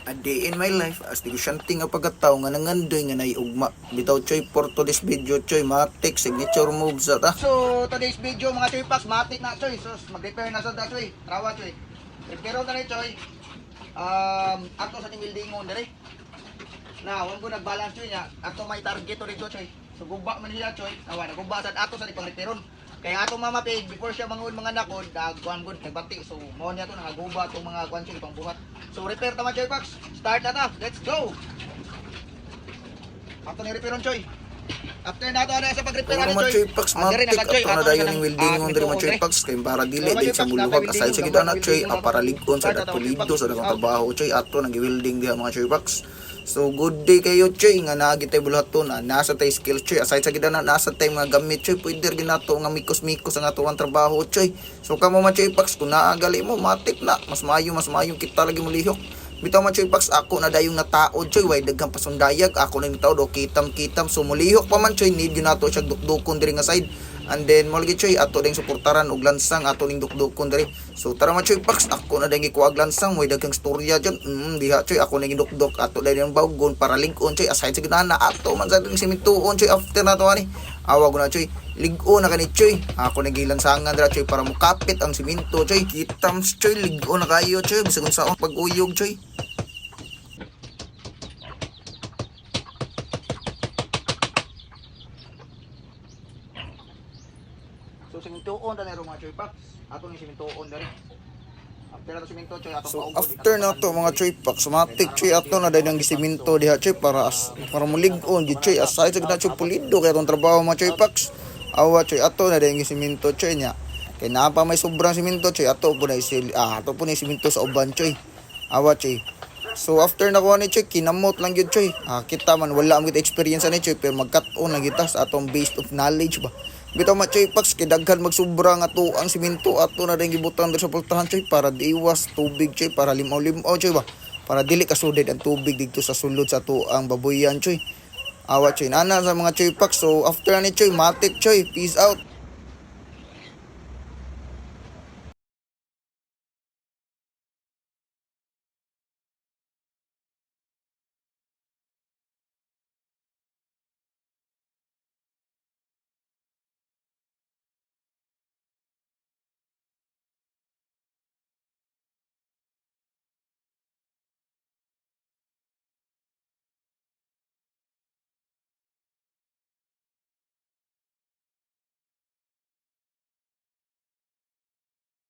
A day in my life as di ko siyang nga pagkatao nga nangandoy nga naiugma. Bitaw choy for today's video choy matik signature moves ta. So today's video mga choy packs, matik na choy. So mag-repair na sa da choy. Rawa choy. Repair na rin choy. Ato sa ting buildingon dire. Na wala ko nag-balance choy nya. Ato may target dito choy. So guba man siya choy. Awa nagguba sad ato sa pang-repairon. Kaya ato mamapig before siya mangun mga nakod, kuan gud nagbati. So mo niya to nagaguba tong mga kuan choy pang buhat. So repair tama choy packs. Start na ta. Let's go. Ato ni repairon choy. After nato ana sa pag-repair Puro ana mga choy. choy packs matik ato na dayon ning welding mo diri mga choy packs kay para dili din sa buluhag aside sa gitna choy para ligon sa pulido sa dakong trabaho choy ato nang welding diha mga choy packs. So good day kayo choy nga naagi tay buluhaton nasa tay skill choy aside sa gitna nasa tay mga gamit choy pwede rin nato nga mikos-mikos ang ato ang trabaho choy. So kamo mga choy packs kung naagali mo matik na mas maayo kita lagi mo lihok. Bitaw man choy packs ako na dayong nataod choy way daghang pasundayag ako na nitaod o kitam so mulihok pa man choy need yun nato siya dukdukon diri nga side. And then mo lagi choy ato ding suportaran og lansang ato ning dukdukon diri. So tara man choy packs ako na ding ikuag lansang way daghang storya dyan. Diha choy ako ning dukdok ato dayong bawgon para ligon choy aside sa gitna ato man sa ding simintuon choy after nato ani. Awa ko na choy ligo na kanit choy ako nagilansangan dira choy para mukapit ang siminto choy kitams choy ligo na kayo choy bisag unsa ang pag-uyog choy. So simintuon na rin mga choy packs. Ato ni simintuon dali. After nato siminto choy ato So after na to mga choy packs matik choy ato na dayang gisiminto diha choy para mulig-on gid choy aside sa gitna choy pulido kay atong trabaho mga choy packs. Awa choy ato na dayang gisiminto choy nya. Kay naa pa may sobrang siminto choy ato po na siminto sa uban choy. Awa choy. So after na ko ni choy kinamot lang gyud choy. Kita man wala am gid experience ani choy pero magkat-on lang kita sa atong based of knowledge ba. Bitaw mga choy packs kay daghan magsubra nga to ang siminto ato na dayang gibutang diri sa pultahan choy para diiwas tubig choy para limaw-limaw choy ba. Para dili kasudid ang tubig dito sa sulod sa to ang baboyan choy. Awa choy nana sa mga choy packs. So after ni choy matik choy peace out.